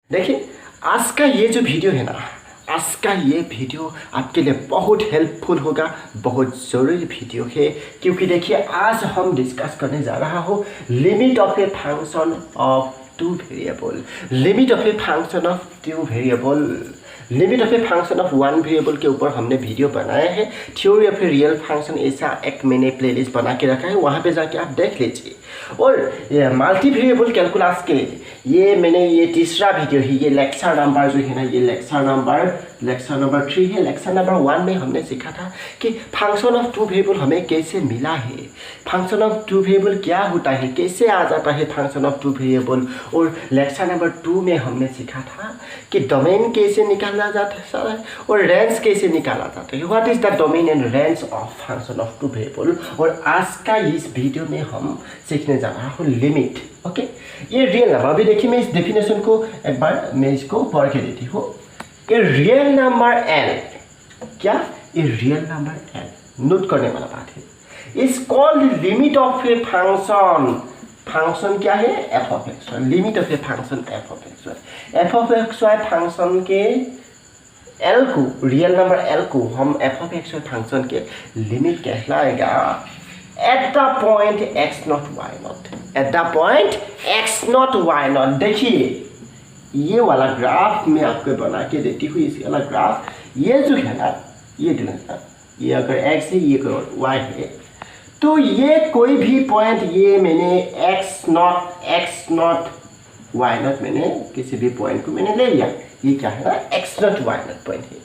देखिए आज का ये जो वीडियो है ना, आज का ये वीडियो आपके लिए बहुत हेल्पफुल होगा, बहुत ज़रूरी वीडियो है। क्योंकि देखिए आज हम डिस्कस करने जा रहा हो limit of a function of two variable, limit of a function of two variable, limit of a function of one variable के ऊपर हमने वीडियो बनाया है। Theory of a real function ऐसा एक मैंने प्लेलिस्ट बना के रखा है, वहाँ पे जाके आप देख लीजिए। और मल्टी वेरिएबल कैलकुलस के ये मैंने ये तीसरा वीडियो है, ये लेक्चर नंबर जो है ना, ये लेक्चर नंबर 3 है। लेक्चर नंबर 1 में हमने सीखा था कि फंक्शन ऑफ टू वेरिएबल हमें कैसे मिला है, फंक्शन ऑफ टू वेरिएबल क्या होता है, कैसे आ जाता है फंक्शन ऑफ टू वेरिएबल। और लेक्चर नंबर 2 में हमने सीखा था कि डोमेन कैसे निकाला जाता है और रेंज कैसे निकाला जाता है, what is the domain and range of function of two variable. और आज का इस वीडियो में हम सीखने जा रहा हूँ लिमिट। ओके, ये रियल नंबर, अभी देखिए मैं इस डेफिनेशन को एक बार मैं इसको पढ़ के देती हूँ। ए रियल नंबर एल, क्या a real number L, note करने वाला बात है, is called limit of a function. Function क्या है? F of X Y, limit of a function F of X Y. F of X Y function के L को, real number L को हम F of X Y function के limit कहलाएगा at the point X naught Y naught, at the point X naught Y naught. देखिए ये वाला graph मैं आपको बना के देती हूँ, इस वाला ग्राफ, ये जो है ना, ये अगर एक्स है, ये अगर वाई है, तो ये कोई भी पॉइंट, ये मैंने एक्स नॉट वाई नॉट, मैंने किसी भी पॉइंट को मैंने ले लिया, ये क्या है ना, X naught Y naught point है।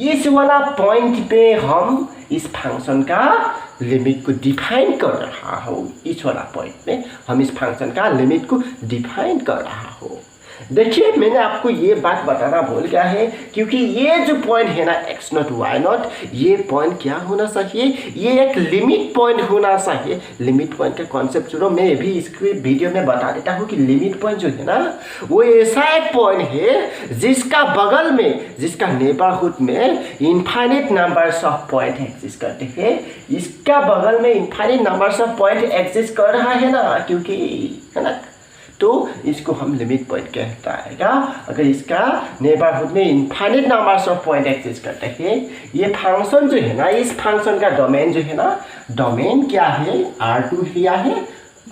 इस वाला पॉइंट पे हम इस फंक्शन का लिमिट को डिफाइन कर रहा हो, इस वाला पॉइंट में हम इस फंक्शन का लिमिट को डिफाइन कर रहा हो। देखिए मैंने आपको ये बात बताना भूल गया है, क्योंकि ये जो पॉइंट है ना एक्स नॉट वाई नॉट, ये पॉइंट क्या होना चाहिए, ये एक लिमिट पॉइंट होना चाहिए। लिमिट पॉइंट का कॉन्सेप्ट जो मैं भी इसके वीडियो में बता देता हूँ कि लिमिट पॉइंट जो है ना, वो ऐसा एक पॉइंट है जिसका बगल में, जिसका नेबरहुड में infinite numbers of point exist करते हैं। इसका बगल में infinite numbers of point exist कर रहा है ना, क्योंकि है ना, तो इसको हम लिमिट पॉइंट कहता है। अगर इसका नेबरहुड में infinite numbers of point exist करते हैं, ये फंक्शन जो है ना, इस फंक्शन का डोमेन जो है ना, डोमेन क्या है, R2 लिया है,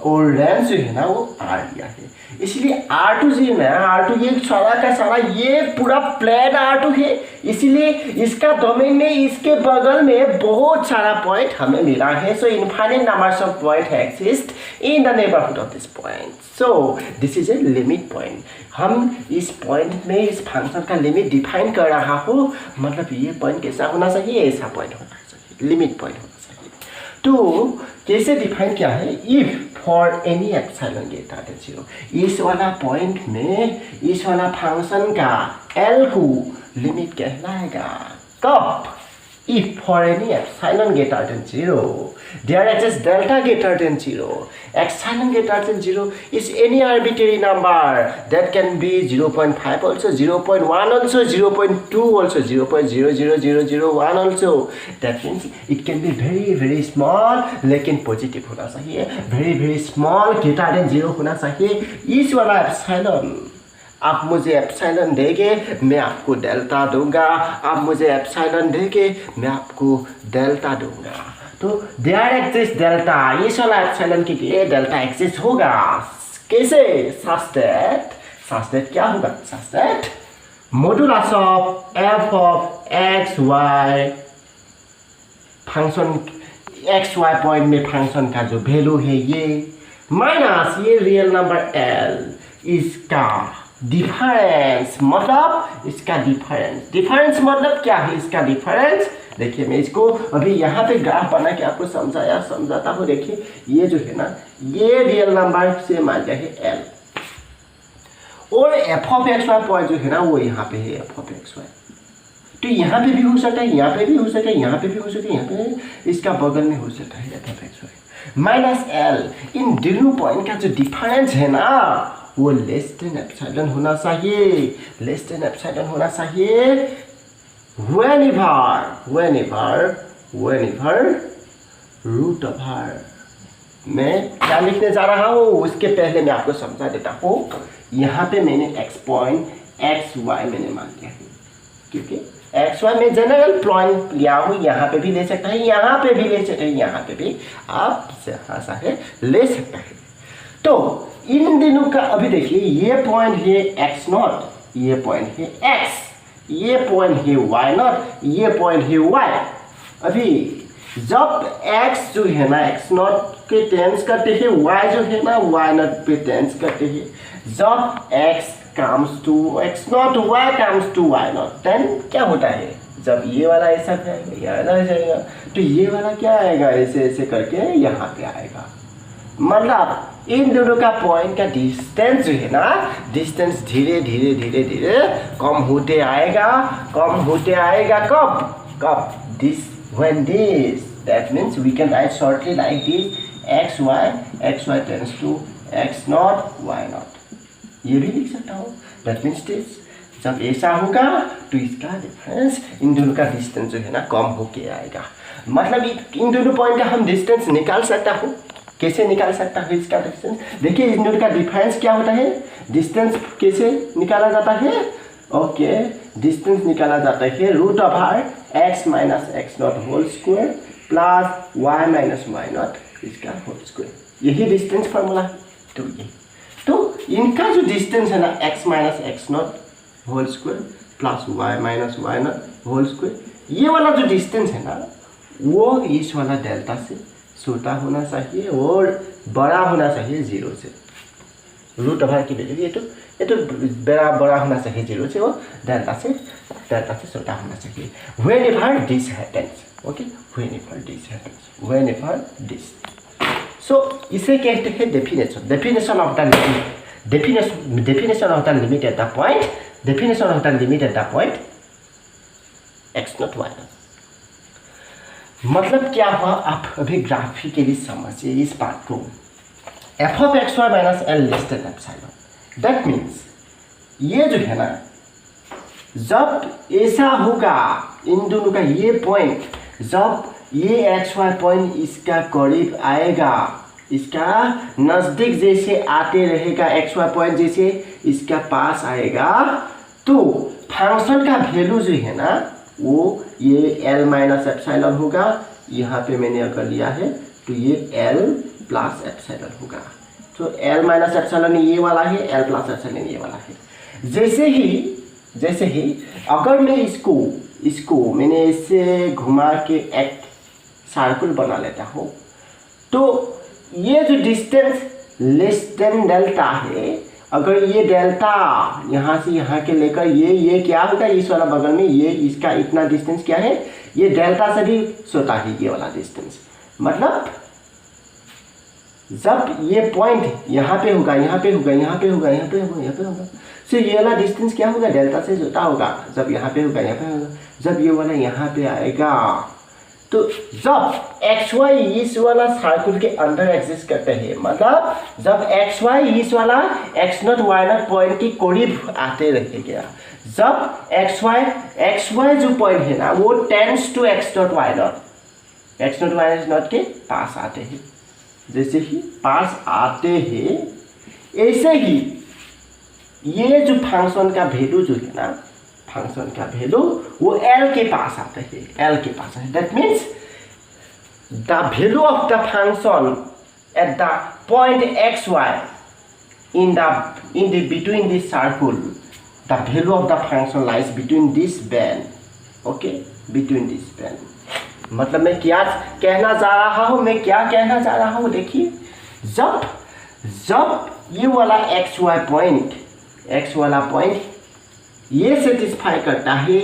और रेंज जो है ना वो R लिया है। इसलिए R2 जो है ना, R2 ये सारा का सारा ये पूरा प्लेन R2 है, इसीलिए इसका डोमेन में इसके बगल में बहुत सारा पॉइंट हमें मिला है। So infinite numbers of point exist in the neighbourhood of this point, so this is a limit point. हम इस पॉइंट में इस फंक्शन का लिमिट डिफाइन कर रहा हो, मतलब ये पॉइंट कैसा होना चाहिए, ऐसा पॉइंट होना चाहिए, लिमिट पॉइंट होना चाहिए। तो कैसे डिफाइन किया है, if for any epsilon greater than 0, इस वाला पॉइंट में इस वाला फंक्शन का एल को लिमिट कहलाएगा कब, if for any epsilon greater than 0 there exists delta greater than 0, epsilon greater than 0 is any arbitrary number that can be 0.5 also, 0.1 also, 0.2 also, 0.00001 also. That means it can be very very small, लेकिन positive होना चाहिए, very very small greater than 0 होना चाहिए। इस वाला epsilon, आप मुझे epsilon देंगे मैं आपको डेल्टा दूंगा, आप मुझे एप्सिलॉन देंगे मैं आपको डेल्टा दूंगा। तो देयर एग्जिस्ट डेल्टा, इस वाला एप्सिलॉन के लिए डेल्टा एग्जिस्ट होगा। कैसे? सच दैट क्या होगा, such that modulus of F of X Y, function X Y point में फंक्शन का जो वैल्यू है ये, माइनस ये रियल नंबर एल, इसका डिफरेंस, मतलब इसका डिफरेंस मतलब क्या है, इसका डिफरेंस। देखिए मैं इसको अभी यहाँ पे ग्राफ बना के आपको समझाता हूँ। देखिए ये जो है ना, ये रियल नंबर से मान लिया है एल, और F of X Y point जो है ना वो यहाँ पे है एफ ऑफ एक्स वाई। तो यहाँ पे भी हो सकता है, यहाँ पे भी हो सकता है, यहाँ पे भी हो सकता है, यहाँ पे इसका बगल में हो सकता है F of X Y minus L. इन दोनों पॉइंट का जो डिफरेंस है ना वो लेस देन एप्सिलॉन होना चाहिए, लेस देन एप्सिलॉन होना चाहिए whenever root over मैं क्या लिखने जा रहा हूँ उसके पहले मैं आपको समझा देता हूँ। यहाँ पे मैंने x पॉइंट x y मैंने मान लिया है, क्योंकि x y में जनरल पॉइंट लिया हूँ। यहाँ पे भी ले सकता है, यहाँ पे भी ले सकते हैं, यहाँ पे भी आप है ले सकता है। तो इन दिनों का अभी देखिए, ये पॉइंट है x0, ये पॉइंट है x, ये पॉइंट है y0, ये पॉइंट है y। अभी जब x जो है ना x0 के टेंस करते हैं, y जो है ना y0 पे टेंस करते हैं। जब x comes to x0, y comes to y0, then क्या होता है? जब ये वाला ऐसा जाएगा, ये वाला ऐसा जाएगा, तो ये वाला क्या आएगा? ऐसे ऐसे करके यहाँ पे आएगा। मतलब इन दोनों का पॉइंट का डिस्टेंस जो है ना, डिस्टेंस धीरे धीरे धीरे धीरे कम होते आएगा, कम होते आएगा। कब कब? This when this, that means we can write shortly like this, xy tends to x0 y0, ये भी लिख सकता हूँ। that means this, जब ऐसा होगा तो इसका डिफरेंस, इन दोनों का डिस्टेंस जो है ना कम होके आएगा। मतलब इन दोनों पॉइंट का हम डिस्टेंस निकाल सकता हूँ। कैसे निकाल सकता है इसका डिस्टेंस? देखिए इन दोनों का डिफरेंस क्या होता है, डिस्टेंस कैसे निकाला जाता है? ओके, डिस्टेंस निकाला जाता है root over x minus x0 whole square plus y minus y0 इसका होल स्क्वायर। यही डिस्टेंस फार्मूला है। तो ये तो इनका जो डिस्टेंस है ना x minus x0 whole square plus y minus y0 whole square, ये वाला जो डिस्टेंस है ना वो इस वाला डेल्टा से छोटा होना चाहिए और बड़ा होना चाहिए 0 से। रूट ओवर की वैल्यू ये तो बड़ा होना चाहिए 0 से और डेल्टा से छोटा होना चाहिए। whenever this happens, okay, whenever this, so इसे कहते हैं definition of the limit at the point x0 y0। मतलब क्या हुआ, आप अभी ग्राफिकली समझिए इस बात को। f of x y minus L less than epsilon, that means ये जो है ना, जब ऐसा होगा इन दोनों का ये पॉइंट, जब ये एक्स वाई पॉइंट इसका करीब आएगा, इसका नज़दीक जैसे आते रहेगा, एक्स वाई पॉइंट जैसे इसका पास आएगा, तो फंक्शन का वैल्यू जो है ना वो ये एल माइनस एप्सिलॉन होगा। यहाँ पे मैंने अगर लिया है तो ये एल प्लस एप्सिलॉन होगा। तो एल माइनस एप्सिलॉन ये वाला है, एल प्लस एप्सिलॉन ये वाला है। जैसे ही अगर मैं इसको मैंने इससे घुमा के एक सर्कल बना लेता हूँ, तो ये जो डिस्टेंस लेस देन डेल्टा है, अगर ये डेल्टा यहाँ से यहाँ के लेकर ये क्या होगा, इस वाला बगल में ये इसका इतना डिस्टेंस क्या है, ये डेल्टा से भी छोटा है ये वाला डिस्टेंस। मतलब जब ये पॉइंट यहाँ पे होगा, तो ये वाला डिस्टेंस क्या होगा, डेल्टा से छोटा होगा। जब यहाँ पे होगा, जब ये वाला यहाँ पे आएगा, तो जब एक्स वाई इस वाला सर्कल के अंदर एग्जिस्ट करते हैं, मतलब जब एक्स वाई इस वाला X naught Y naught point के करीब आते रहेगा, जब एक्स वाई जो पॉइंट है ना वो tends to X naught Y naught के पास आते हैं। जैसे ही पास आते हैं, ऐसे ही ये जो फंक्शन का वैल्यू जो है ना, फंक्शन का वैल्यू वो एल के पास आता है, that means the value of the function at the point X Y in the between this circle, the value of the function lies between this band, okay, between this band. मतलब मैं क्या कहना चाह रहा हूँ, देखिए जब ये वाला एक्स वाला पॉइंट ये सेटिस्फाई करता है,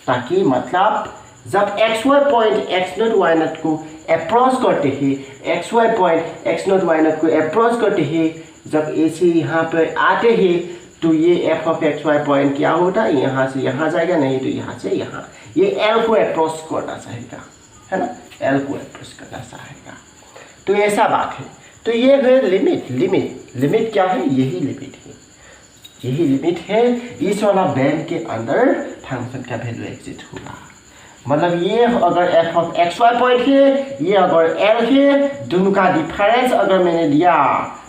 ताकि मतलब जब X Y point X naught Y naught को अप्रोच करते हैं, X Y point X naught Y naught को अप्रोच करते हैं, जब ऐसे यहाँ पर आते हैं, तो ये F of X Y point क्या होता है, यहाँ से यहाँ जाएगा, नहीं तो यहाँ से यहाँ, ये एल को अप्रोच करना चाहेगा, है ना, एल को अप्रोच करना चाहेगा। तो ऐसा बात है। तो ये है लिमिट क्या है, यही लिमिट है। इस वाला बैंड के अंदर फंक्शन का वैल्यू एग्जिस्ट होगा। मतलब ये अगर F of X Y point है, ये अगर एल है, दोनों का डिफरेंस अगर मैंने दिया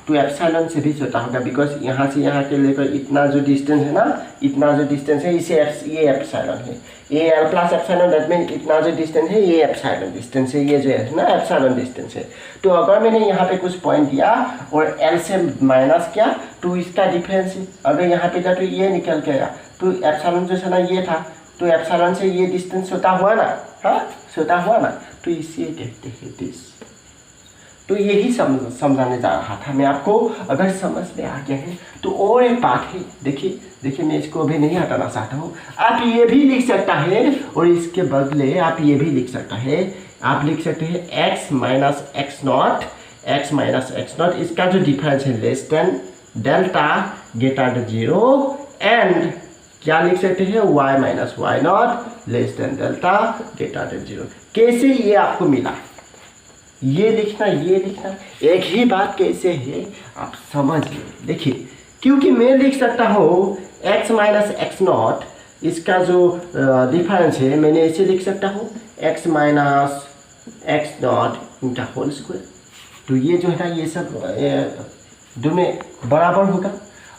तो एप्सिलॉन से भी छोटा होगा, बिकॉज यहाँ से यहाँ के लेकर इतना जो डिस्टेंस है ना, इतना जो डिस्टेंस है इसे ये एप्सिलॉन है, ये L plus epsilon, that mean इतना जो डिस्टेंस है ये एप्सिलॉन डिस्टेंस है, ये जो है ना एप्सिलॉन डिस्टेंस है। तो अगर मैंने यहाँ पे कुछ पॉइंट दिया और एल से माइनस किया तो इसका डिफरेंस है, अगर यहाँ पे था तो ये निकल के आया, तो एप्सिलॉन जो है ना ये था, तो एप्सिलॉन से ये डिस्टेंस छोटा हुआ ना, हाँ छोटा हुआ ना, तो इसे कहते हैं दिस। तो यही समझाने जा रहा था मैं आपको, अगर समझ में आ गया है तो। और एक बात है, देखिए मैं इसको अभी नहीं हटाना चाहता हूँ, आप ये भी लिख सकता है और इसके बदले आप ये भी लिख सकता है, आप लिख सकते हैं x माइनस एक्स नॉट, इसका जो डिफरेंस है less than delta greater than 0, and क्या लिख सकते हैं y माइनस Y naught less than delta greater than 0। कैसे ये आपको मिला, ये लिखना एक ही बात कैसे है आप समझिए। देखिए क्योंकि मैं लिख सकता हूँ x माइनस एक्स नॉट, इसका जो डिफरेंस है मैंने ऐसे लिख सकता हूँ x माइनस एक्स नॉट इंटा होल स्क्वायर, तो ये जो है ना ये सब दोनों बराबर होगा।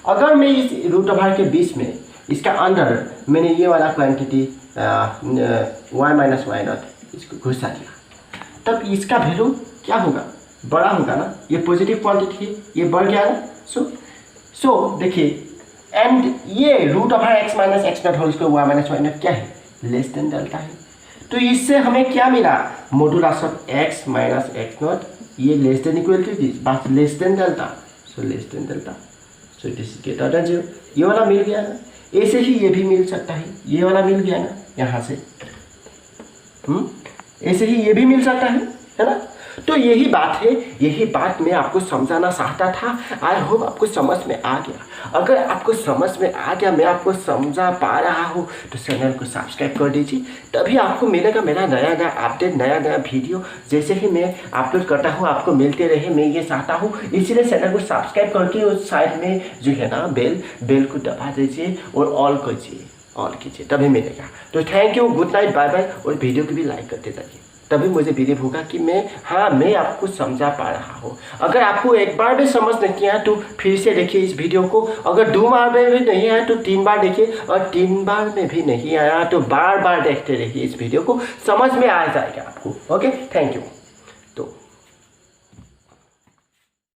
अगर मैं इस रूट ओवर के बीच में इसका अंदर मैंने ये वाला क्वांटिटी y माइनस वाई नॉट इसको घुसा दिया, तब इसका वैल्यू क्या होगा, बड़ा होगा ना, ये पॉजिटिव क्वांटिटी है, ये बढ़ गया ना। सो देखिए, एंड ये root over X minus X naught whole square Y minus Y naught क्या है, लेस देन डेल्टा है। तो इससे हमें क्या मिला, modulus of X minus X not, ये less than equal to this, बस less than delta, so less than delta, so this is greater than 0। ये वाला मिल गया ना, ऐसे ही ये भी मिल सकता है, ये वाला मिल गया ना यहाँ से, ऐसे ही ये भी मिल सकता है ना। तो यही बात है, यही बात मैं आपको समझाना चाहता था। आई होप आपको समझ में आ गया। अगर आपको समझ में आ गया, मैं आपको समझा पा रहा हूँ, तो चैनल को सब्सक्राइब कर दीजिए, तभी आपको मिलेगा मेरा नया नया अपडेट, नया नया वीडियो जैसे ही मैं अपलोड करता हूँ आपको मिलते रहे, मैं ये चाहता हूँ। इसलिए चैनल को सब्सक्राइब करके उस साइड में जो है ना बेल को दबा दीजिए और ऑल कीजिए, तभी मिलेगा। तो thank you, good night, bye bye, और वीडियो को भी लाइक करते जाइए, तभी मुझे बिलीव होगा कि मैं आपको समझा पा रहा हूँ। अगर आपको एक बार भी समझ नहीं आया तो फिर से देखिए इस वीडियो को, अगर 2 बार में भी नहीं आया तो 3 बार देखिए, और 3 बार में भी नहीं आया तो बार बार देखते रहिए इस वीडियो को, समझ में आ जाएगा आपको। Okay, thank you.